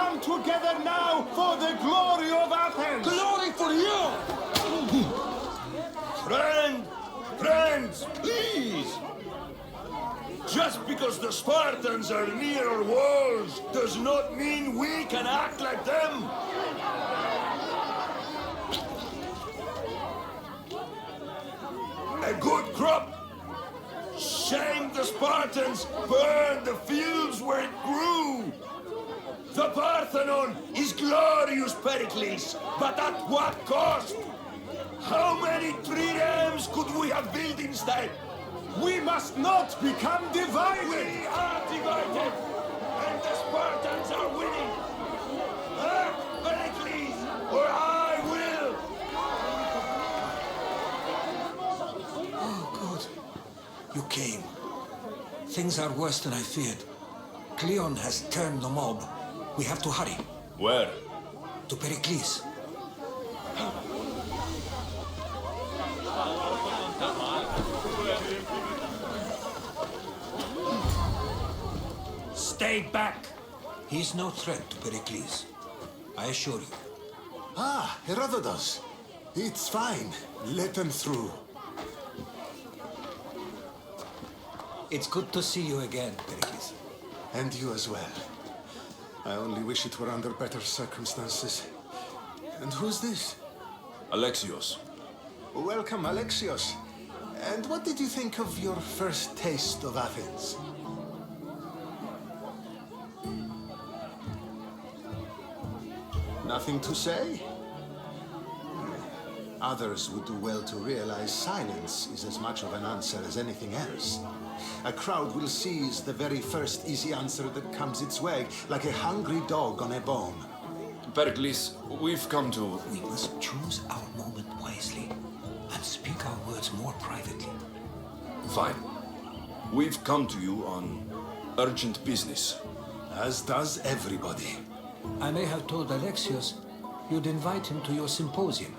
come together now for the glory of Athens! Glory for you! Friends, please! Just because the Spartans are near our walls does not mean we can act like them! A good crop! Shame the Spartans burned the fields where it grew! The Parthenon is glorious, Pericles, but at what cost? How many triremes could we have built instead? We must not become divided! We are divided, and the Spartans are winning! Act, Pericles, or I will! Oh, good. You came. Things are worse than I feared. Cleon has turned the mob. We have to hurry. Where? To Pericles. Stay back! He's no threat to Pericles. I assure you. Ah, Herodotus. It's fine. Let them through. It's good to see you again, Pericles. And you as well. I only wish it were under better circumstances. And who's this? Alexios. Welcome, Alexios. And what did you think of your first taste of Athens? Nothing to say? Others would do well to realize silence is as much of an answer as anything else. A crowd will seize the very first easy answer that comes its way, like a hungry dog on a bone. Pericles, we've come to... We must choose our moment wisely and speak our words more privately. Fine. We've come to you on urgent business. As does everybody. I may have told Alexios you'd invite him to your symposium.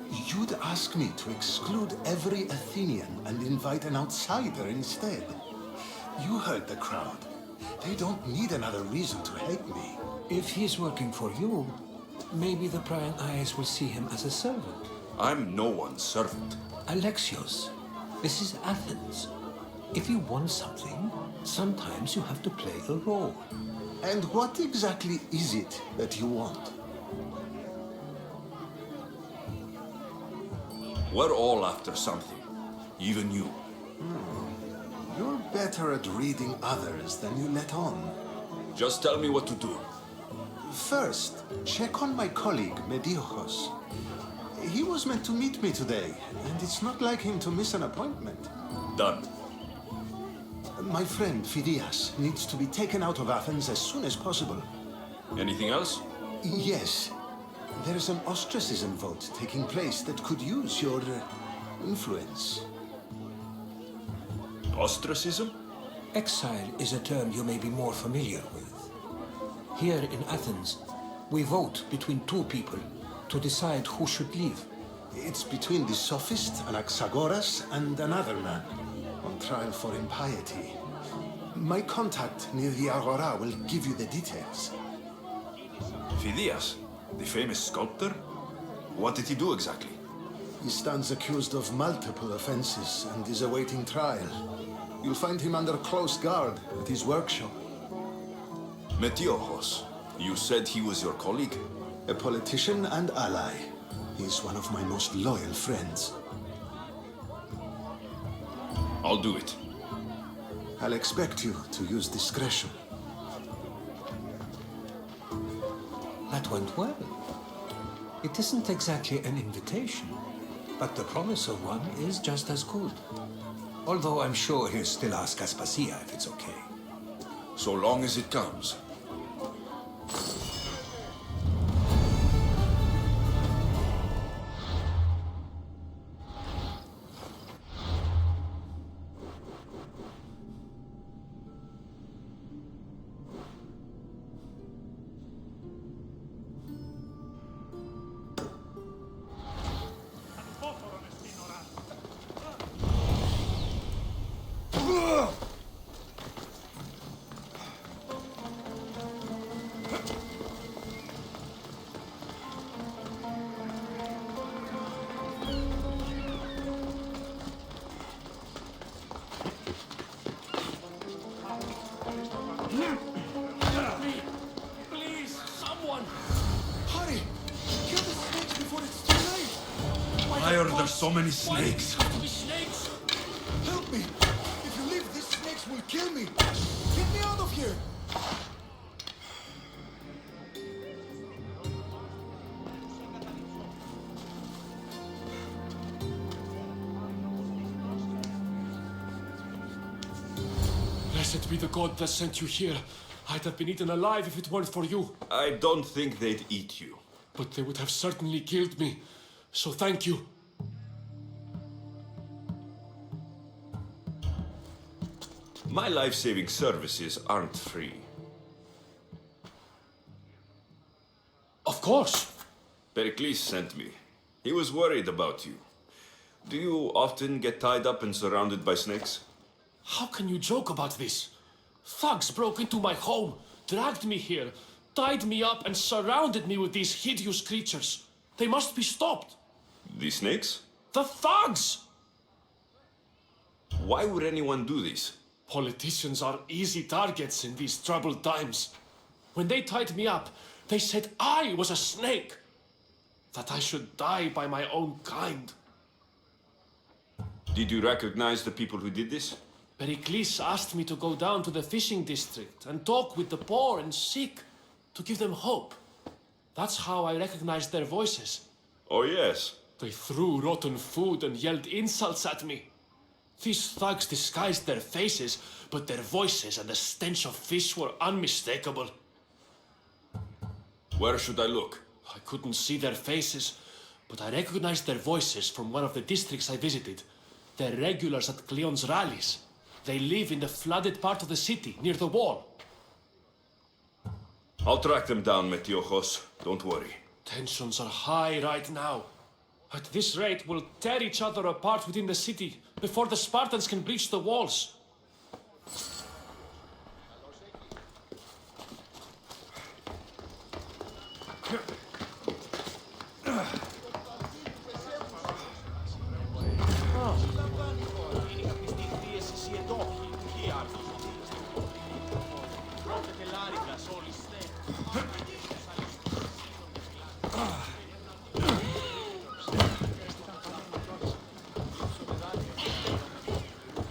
You'd ask me to exclude every Athenian and invite an outsider instead. You heard the crowd. They don't need another reason to hate me. If he's working for you, maybe the prying eyes will see him as a servant. I'm no one's servant. Alexios, this is Athens. If you want something, sometimes you have to play a role. And what exactly is it that you want? We're all after something. Even you. You're better at reading others than you let on. Just tell me what to do. First, check on my colleague, Mediochos. He was meant to meet me today, and it's not like him to miss an appointment. Done. My friend, Phidias, needs to be taken out of Athens as soon as possible. Anything else? Yes. There's an ostracism vote taking place that could use your influence. Ostracism? Exile is a term you may be more familiar with. Here in Athens, we vote between two people to decide who should leave. It's between the sophist Anaxagoras and another man on trial for impiety. My contact near the Agora will give you the details. Phidias, the famous sculptor? What did he do exactly? He stands accused of multiple offenses and is awaiting trial. You'll find him under close guard at his workshop. Metiochos, you said he was your colleague? A politician and ally. He's one of my most loyal friends. I'll do it. I'll expect you to use discretion. That went well. It isn't exactly an invitation, but the promise of one is just as good. Although I'm sure he'll still ask Aspasia if it's okay. So long as it comes. on! Hurry! Kill the snakes before it's too late! Why are there so many snakes? Why does it have to be snakes? Help me! If you leave, these snakes will kill me! Get me out of here! Blessed be the god that sent you here. I'd have been eaten alive if it weren't for you. I don't think they'd eat you. But they would have certainly killed me. So thank you. My life-saving services aren't free. Of course. Pericles sent me. He was worried about you. Do you often get tied up and surrounded by snakes? How can you joke about this? Thugs broke into my home, dragged me here, tied me up and surrounded me with these hideous creatures. They must be stopped. The snakes? The thugs! Why would anyone do this? Politicians are easy targets in these troubled times. When they tied me up, they said I was a snake. That I should die by my own kind. Did you recognize the people who did this? Pericles asked me to go down to the fishing district and talk with the poor and sick, to give them hope. That's how I recognized their voices. Oh yes. They threw rotten food and yelled insults at me. These thugs disguised their faces, but their voices and the stench of fish were unmistakable. Where should I look? I couldn't see their faces, but I recognized their voices from one of the districts I visited. They're regulars at Cleon's rallies. They live in the flooded part of the city, near the wall. I'll track them down, Metiojos. Don't worry. Tensions are high right now. At this rate, we'll tear each other apart within the city before the Spartans can breach the walls.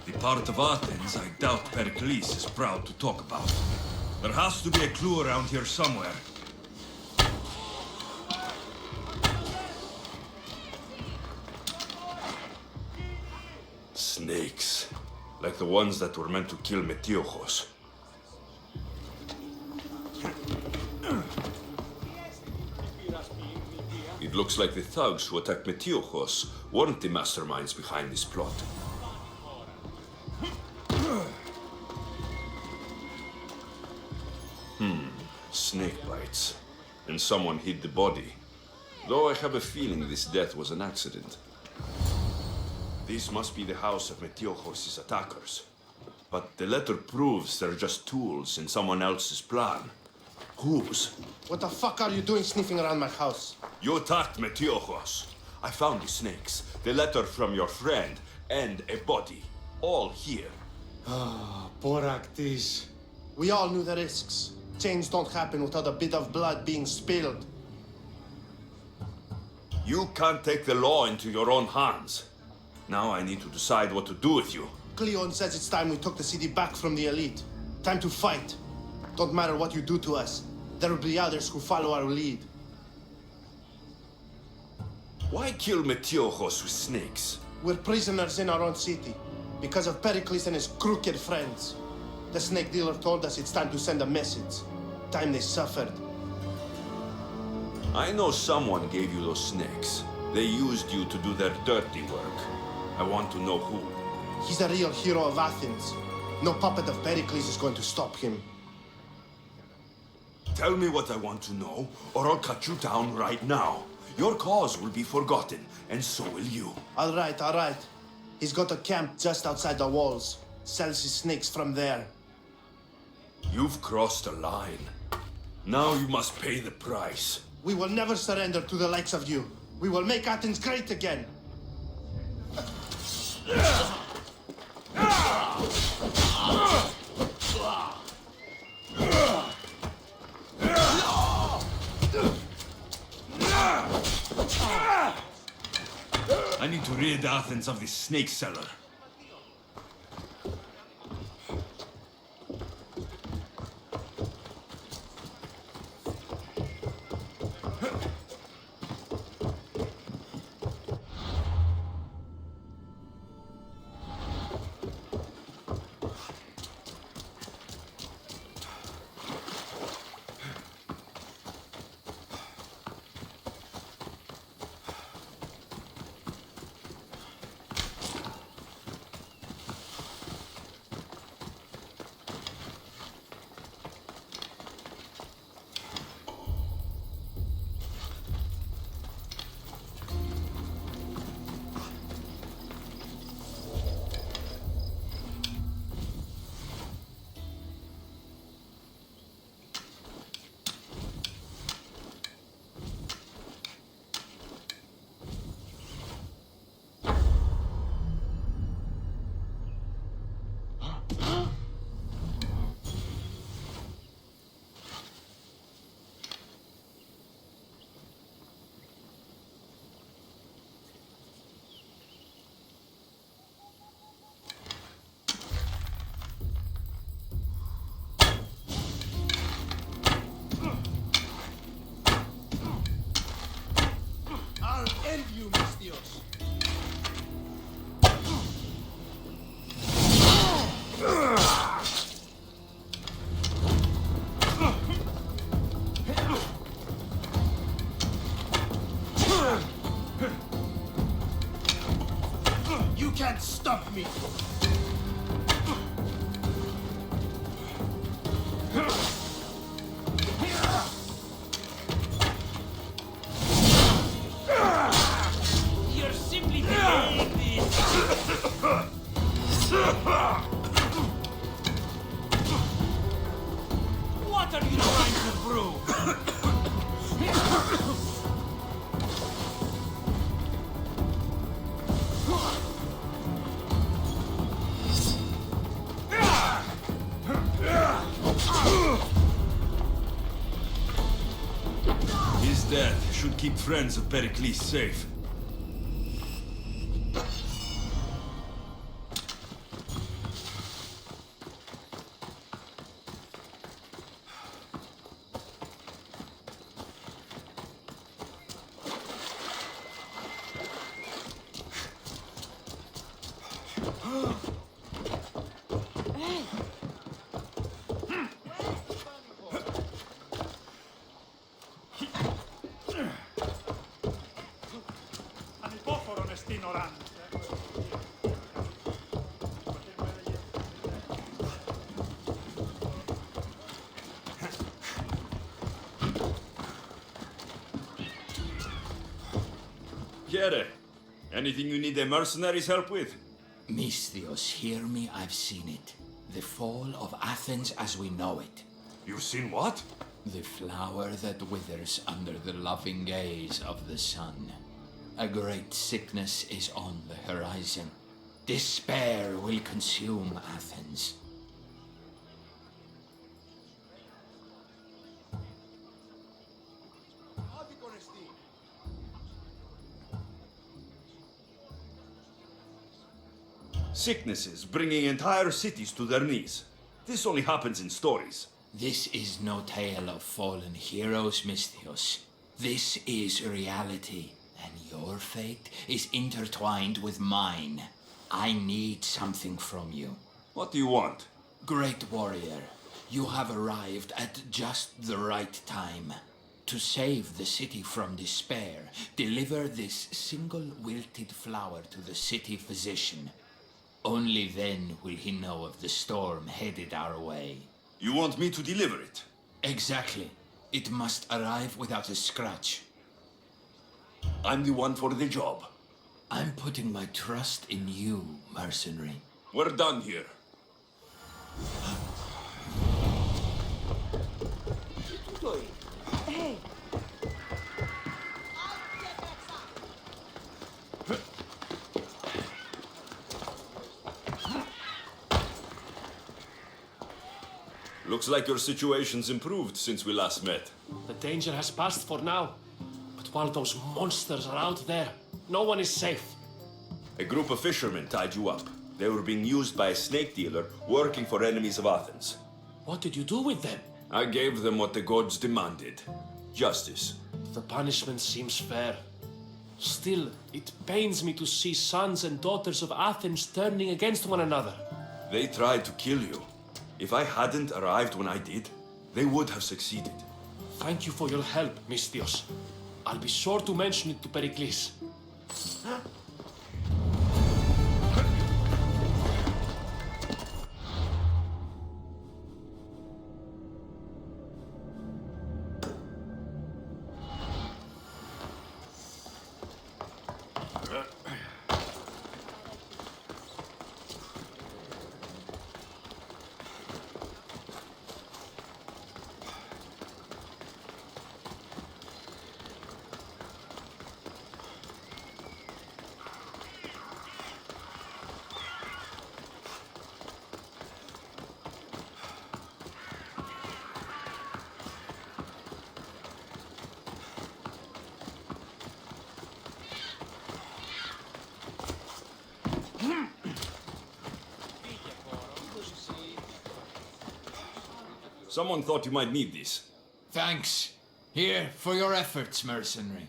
The part of Athens I doubt Pericles is proud to talk about. There has to be a clue around here somewhere. Snakes. Like the ones that were meant to kill Metiojos. It looks like the thugs who attacked Metiojos weren't the masterminds behind this plot. Snake bites. And someone hid the body. Though I have a feeling this death was an accident. This must be the house of Metiojos' attackers. But the letter proves they're just tools in someone else's plan. Whose? What the fuck are you doing sniffing around my house? You attacked Metiojos. I found the snakes, the letter from your friend, and a body. All here. Boraktis. We all knew the risks. Change don't happen without a bit of blood being spilled. You can't take the law into your own hands. Now I need to decide what to do with you. Cleon says it's time we took the city back from the elite. Time to fight. Don't matter what you do to us. There will be others who follow our lead. Why kill Metiojos with snakes? We're prisoners in our own city. Because of Pericles and his crooked friends. The snake dealer told us it's time to send a message. Time they suffered. I know someone gave you those snakes. They used you to do their dirty work. I want to know who. He's the real hero of Athens. No puppet of Pericles is going to stop him. Tell me what I want to know, or I'll cut you down right now. Your cause will be forgotten, and so will you. All right. He's got a camp just outside the walls. Sells his snakes from there. You've crossed a line. Now you must pay the price. We will never surrender to the likes of you. We will make Athens great again. I need to rid Athens of this snake seller. I'll end you, Mistios. You can't stop me. You're simply delaying this. What are you trying to prove? His death should keep friends of Pericles safe. Here, anything you need the mercenaries' help with? Misthios, hear me, I've seen it. The fall of Athens as we know it. You've seen what? The flower that withers under the loving gaze of the sun. A great sickness is on the horizon. Despair will consume Athens. Sicknesses bringing entire cities to their knees. This only happens in stories. This is no tale of fallen heroes, Misthios. This is reality, and your fate is intertwined with mine. I need something from you. What do you want? Great warrior, you have arrived at just the right time. To save the city from despair, deliver this single wilted flower to the city physician. Only then will he know of the storm headed our way. You want me to deliver it? Exactly. It must arrive without a scratch. I'm the one for the job. I'm putting my trust in you, mercenary. We're done here. Hey, Looks like your situation's improved since we last met. The danger has passed for now. But while those monsters are out there, no one is safe. A group of fishermen tied you up. They were being used by a snake dealer working for enemies of Athens. What did you do with them? I gave them what the gods demanded. Justice. The punishment seems fair. Still, it pains me to see sons and daughters of Athens turning against one another. They tried to kill you. If I hadn't arrived when I did, they would have succeeded. Thank you for your help, Mystios. I'll be sure to mention it to Pericles. Someone thought you might need these. Thanks. Here, for your efforts, mercenary.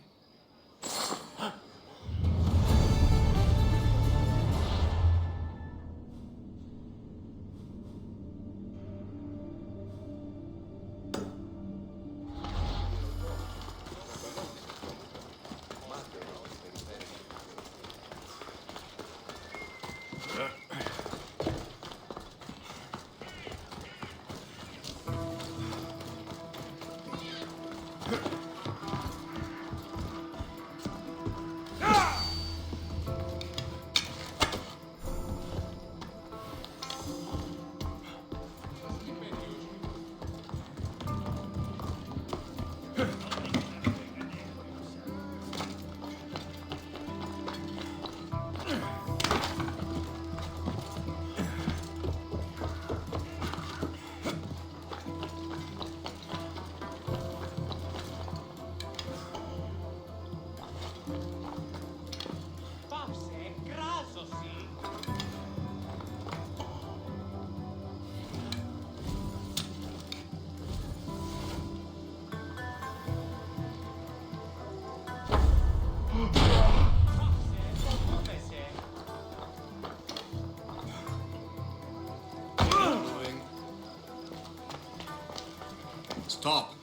Stop.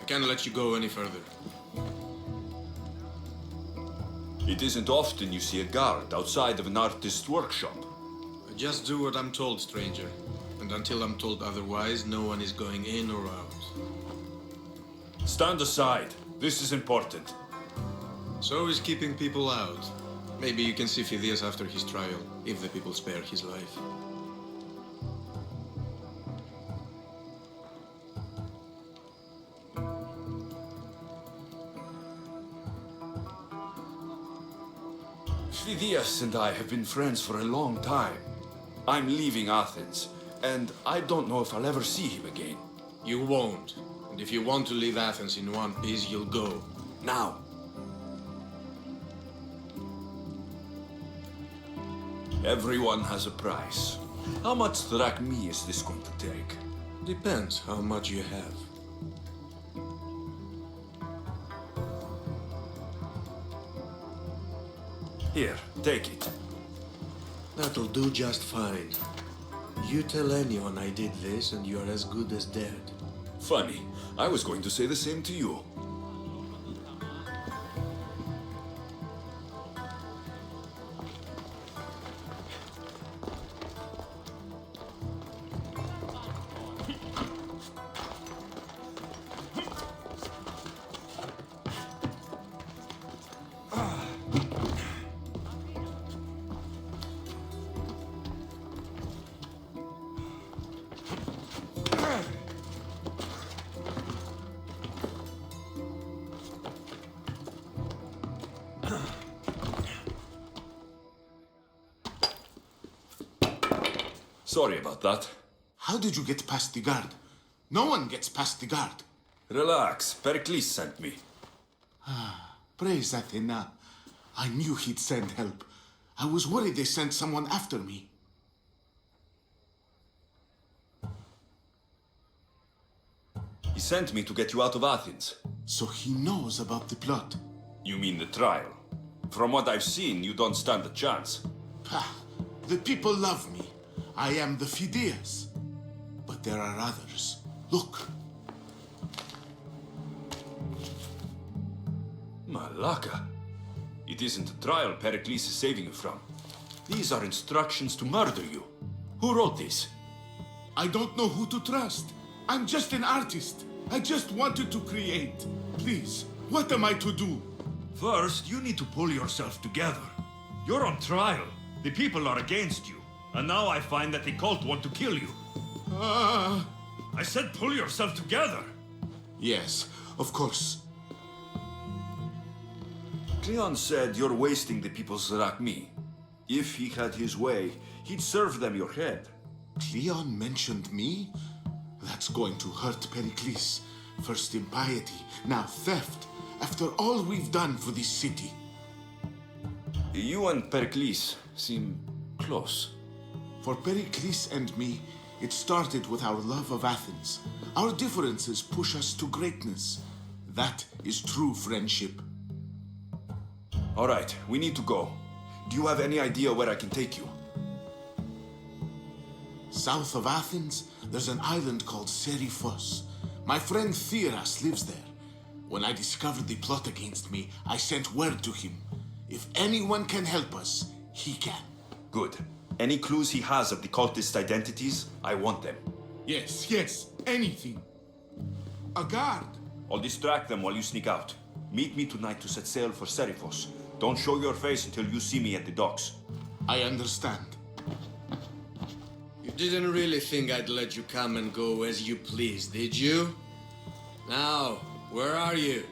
I can't let you go any further. It isn't often you see a guard outside of an artist's workshop. I just do what I'm told, stranger. And until I'm told otherwise, no one is going in or out. Stand aside. This is important. So is keeping people out. Maybe you can see Phidias after his trial, if the people spare his life. Phidias and I have been friends for a long time. I'm leaving Athens, and I don't know if I'll ever see him again. You won't. And if you want to leave Athens in one piece, you'll go. Now. Everyone has a price. How much drachmae is this going to take? Depends how much you have. Here, take it. That'll do just fine. You tell anyone I did this and you're as good as dead. Funny, I was going to say the same to you. Sorry about that. How did you get past the guard? No one gets past the guard. Relax, Pericles sent me. Praise Athena. I knew he'd send help. I was worried they sent someone after me. He sent me to get you out of Athens. So he knows about the plot. You mean the trial? From what I've seen, you don't stand a chance. Pah, the people love me. I am the Phidias. But there are others. Look. Malaka. It isn't a trial Pericles is saving you from. These are instructions to murder you. Who wrote this? I don't know who to trust. I'm just an artist. I just wanted to create. Please, what am I to do? First, you need to pull yourself together. You're on trial. The people are against you. And now I find that the cult want to kill you. I said pull yourself together. Yes, of course. Cleon said you're wasting the people's Zrakmi. If he had his way, he'd serve them your head. Cleon mentioned me? That's going to hurt Pericles. First impiety, now theft. After all we've done for this city. You and Pericles seem close. For Pericles and me, it started with our love of Athens. Our differences push us to greatness. That is true friendship. All right, we need to go. Do you have any idea where I can take you? South of Athens, there's an island called Seriphos. My friend Theras lives there. When I discovered the plot against me, I sent word to him. If anyone can help us, he can. Good. Any clues he has of the cultist identities, I want them. Yes, anything. A guard. I'll distract them while you sneak out. Meet me tonight to set sail for Seriphos. Don't show your face until you see me at the docks. I understand. You didn't really think I'd let you come and go as you please, did you? Now, where are you?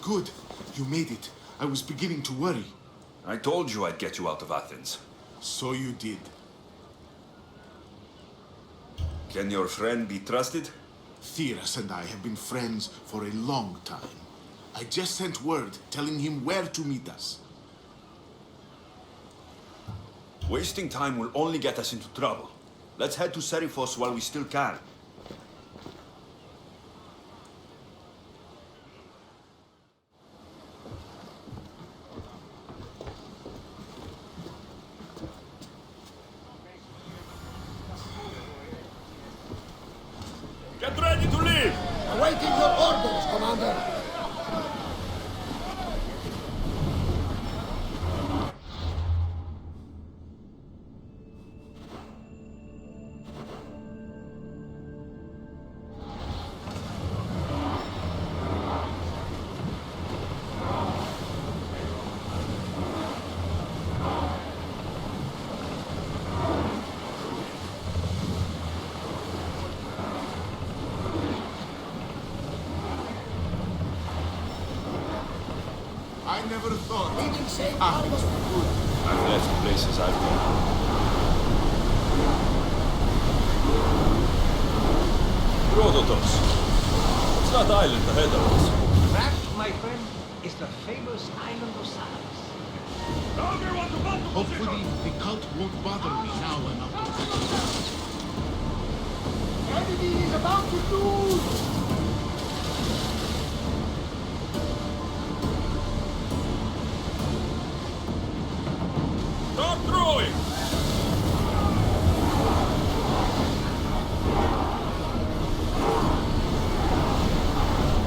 Good. You made it. I was beginning to worry. I told you I'd get you out of Athens. So you did. Can your friend be trusted? Theras and I have been friends for a long time. I just sent word telling him where to meet us. Wasting time will only get us into trouble. Let's head to Serifos while we still can. Get ready to leave! Awaiting your orders, Commander. I never thought. Leading safe Ah, cargo. good. I've left places I've been. Rhodotos. What's that island ahead of us? That, my friend, is the famous island of Salas. Hopefully, the cult won't bother me now I'm out of The enemy is about to lose. Start throwing!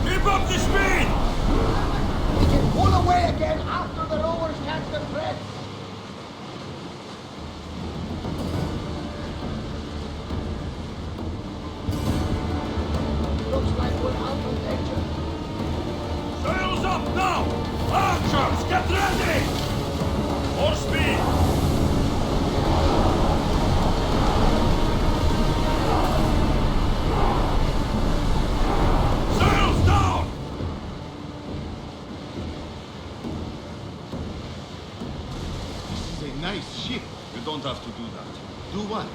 Keep up the speed! We can pull away again after the rowers catch their breath. Looks like we're out of danger. Sails up now! Archers, get ready! More speed! Sails down! This is a nice ship. You don't have to do that. Do what?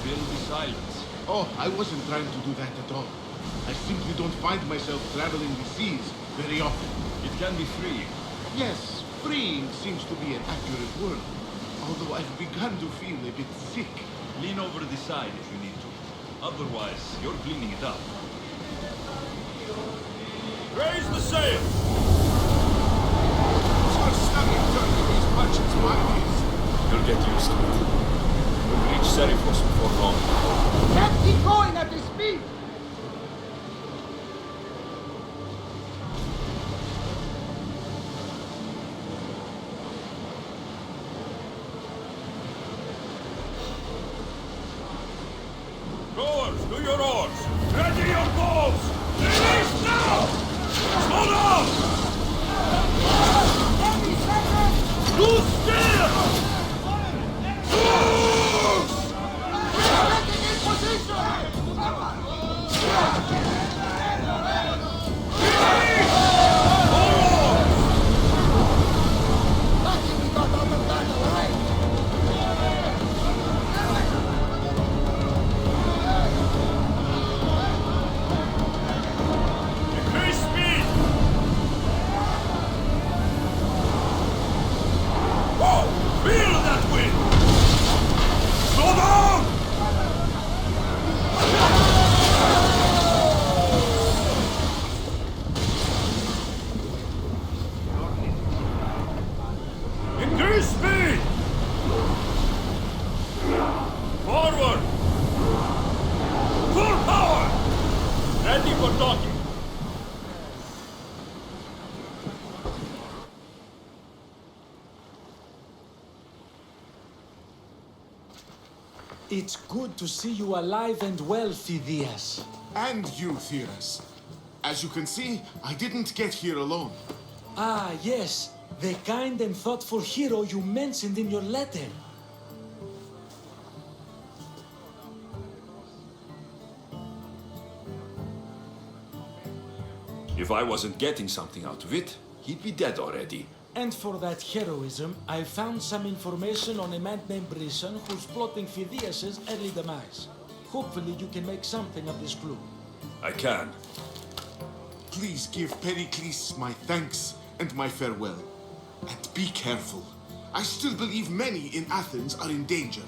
Fill the silence. Oh, I wasn't trying to do that at all. I simply don't find myself traveling the seas very often. It can be freeing. Yes, freeing seems to be an accurate word. Although I've begun to feel a bit sick. Lean over the side if you need to. Otherwise, you're cleaning it up. Raise the sail! So stunning turning these merchants' bodies. You'll get used to it. We'll reach Serifos before long. Can't keep going at this speed. Rowers, do your oars! Ready your bows! Release now! Slow down! Do still! Getting in position! Lucky we got out of that alive. Increase speed! Whoa! Feel that wind! Slow down! Increase speed! Forward! Full power! Ready for docking! It's good to see you alive and well, Phidias. And you, Theras. As you can see, I didn't get here alone. Ah, yes, the kind and thoughtful hero you mentioned in your letter. If I wasn't getting something out of it, he'd be dead already. And for that heroism, I found some information on a man named Brisson who's plotting Phidias' early demise. Hopefully you can make something of this clue. I can. Please give Pericles my thanks and my farewell. And be careful. I still believe many in Athens are in danger.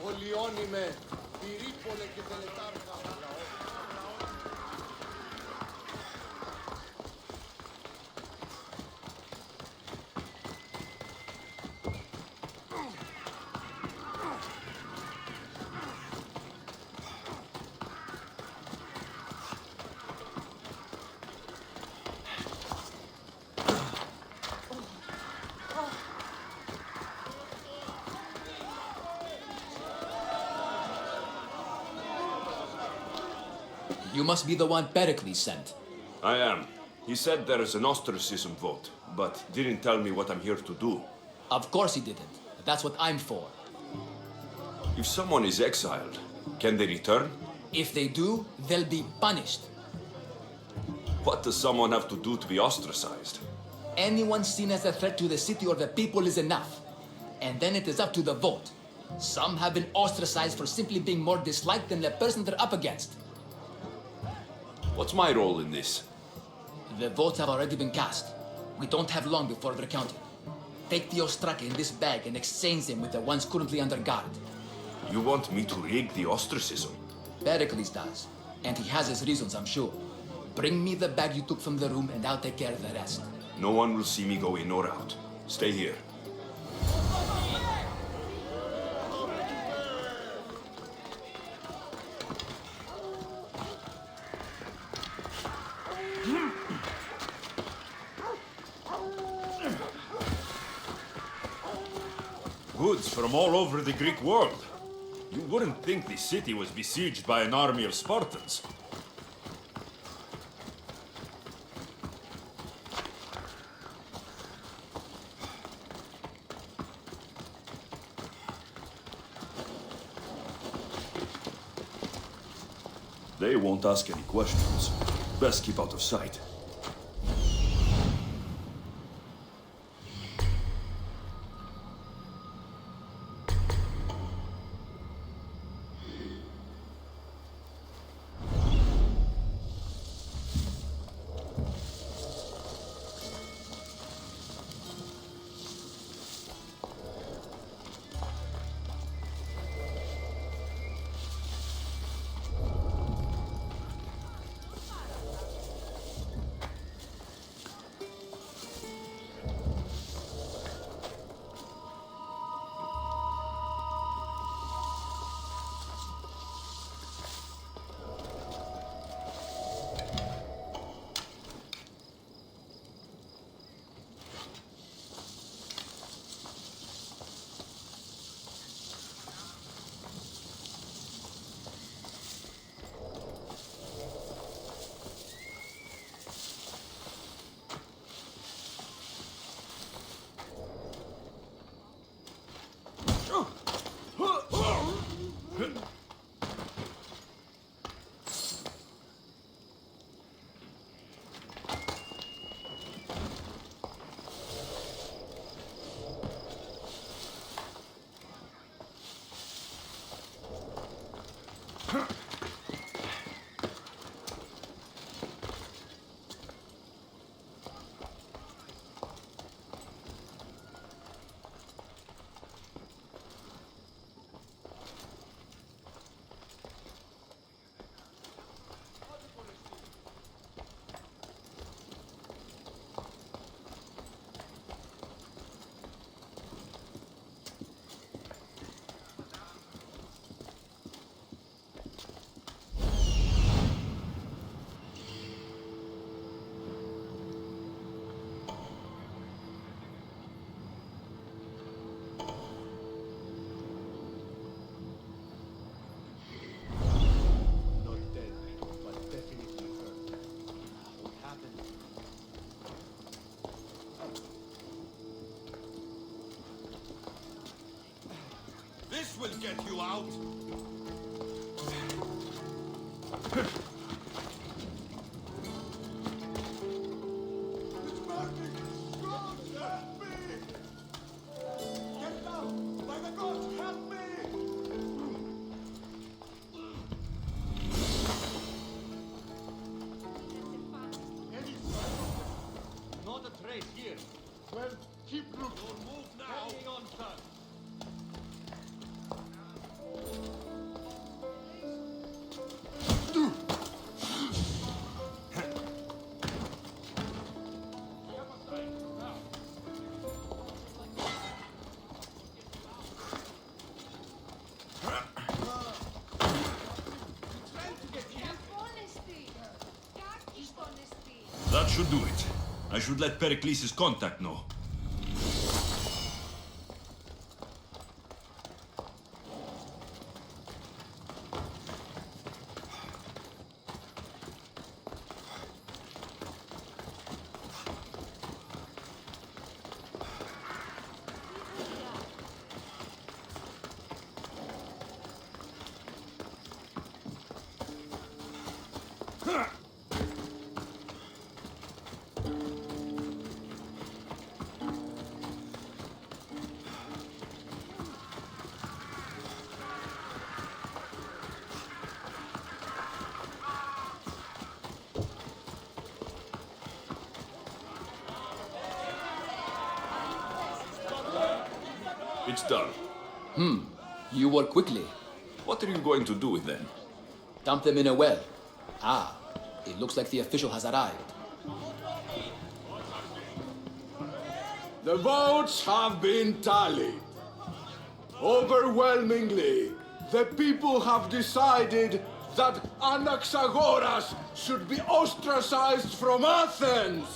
Πολιόνιμε, πυρίπολε και τελετάρχα. You must be the one Pericles sent. I am. He said there is an ostracism vote, but didn't tell me what I'm here to do. Of course he didn't. That's what I'm for. If someone is exiled, can they return? If they do, they'll be punished. What does someone have to do to be ostracized? Anyone seen as a threat to the city or the people is enough. And then it is up to the vote. Some have been ostracized for simply being more disliked than the person they're up against. What's my role in this? The votes have already been cast. We don't have long before they're counted. Take the ostraka in this bag and exchange them with the ones currently under guard. You want me to rig the ostracism? Pericles does. And he has his reasons, I'm sure. Bring me the bag you took from the room and I'll take care of the rest. No one will see me go in or out. Stay here. Goods from all over the Greek world. You wouldn't think the city was besieged by an army of Spartans. They won't ask any questions. Best keep out of sight. This will get you out! Not a trace here. Well, keep looking. Don't move now! Carrying on, sir. That should do it. I should let Pericles' contact know. It's done. You work quickly. What are you going to do with them? Dump them in a well. Ah, it looks like the official has arrived. The votes have been tallied. Overwhelmingly, the people have decided that Anaxagoras should be ostracized from Athens.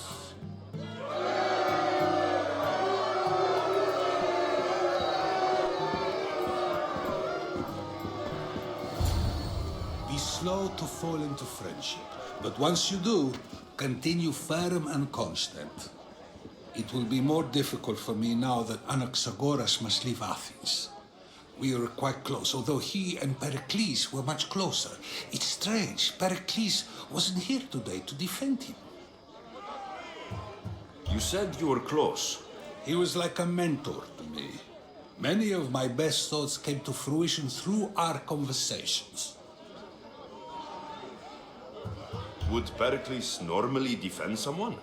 Be slow to fall into friendship, but once you do, continue firm and constant. It will be more difficult for me now that Anaxagoras must leave Athens. We were quite close, although he and Pericles were much closer. It's strange, Pericles wasn't here today to defend him. You said you were close. He was like a mentor to me. Many of my best thoughts came to fruition through our conversations. Would Pericles normally defend someone?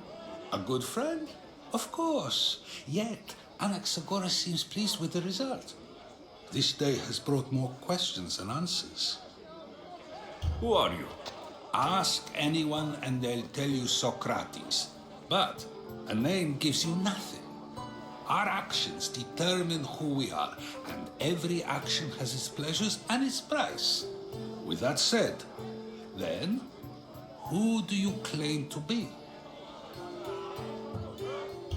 A good friend? Of course. Yet, Anaxagoras seems pleased with the result. This day has brought more questions than answers. Who are you? Ask anyone and they'll tell you Socrates. But a name gives you nothing. Our actions determine who we are, and every action has its pleasures and its price. With that said, then, who do you claim to be?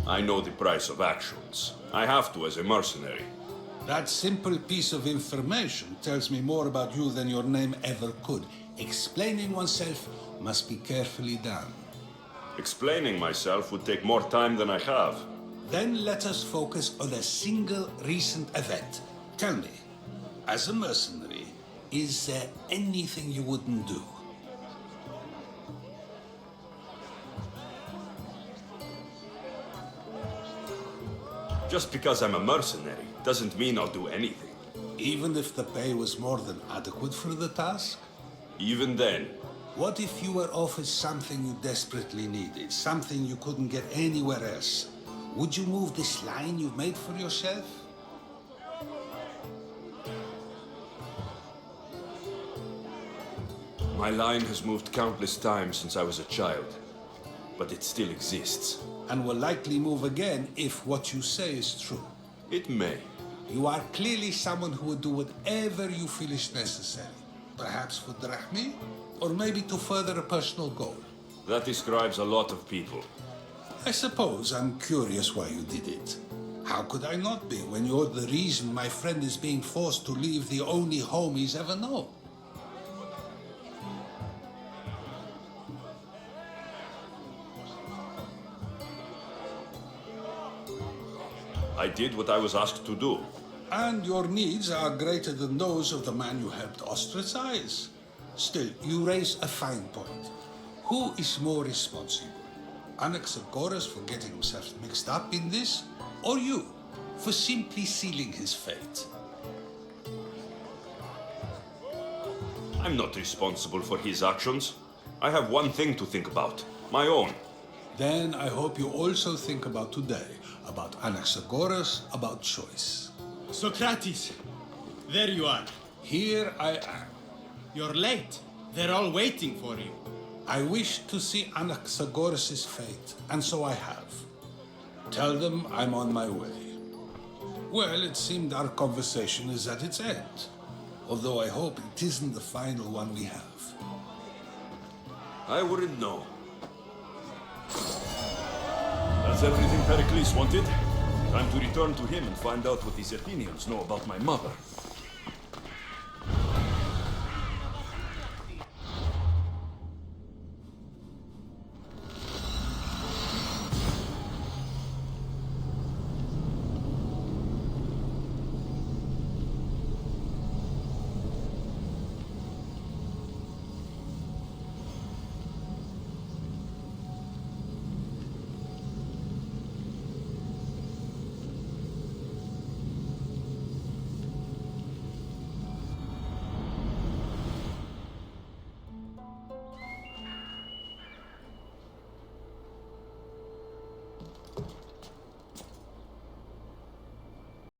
I know the price of actions. I have to as a mercenary. That simple piece of information tells me more about you than your name ever could. Explaining oneself must be carefully done. Explaining myself would take more time than I have. Then let us focus on a single recent event. Tell me, as a mercenary, is there anything you wouldn't do? Just because I'm a mercenary doesn't mean I'll do anything. Even if the pay was more than adequate for the task? Even then. What if you were offered something you desperately needed, something you couldn't get anywhere else? Would you move this line you've made for yourself? My line has moved countless times since I was a child, but it still exists. And will likely move again if what you say is true. It may. You are clearly someone who would do whatever you feel is necessary. Perhaps for drachmi, or maybe to further a personal goal. That describes a lot of people. I suppose I'm curious why you did it. How could I not be when you're the reason my friend is being forced to leave the only home he's ever known? I did what I was asked to do. And your needs are greater than those of the man you helped ostracize. Still, you raise a fine point. Who is more responsible? Anaxagoras for getting himself mixed up in this, or you for simply sealing his fate? I'm not responsible for his actions. I have one thing to think about, my own. Then I hope you also think about today, about Anaxagoras, about choice. Socrates, there you are. Here I am. You're late. They're all waiting for you. I wish to see Anaxagoras' fate, and so I have. Tell them I'm on my way. Well, it seemed our conversation is at its end, although I hope it isn't the final one we have. I wouldn't know. That's everything Pericles wanted. Time to return to him and find out what these Athenians know about my mother.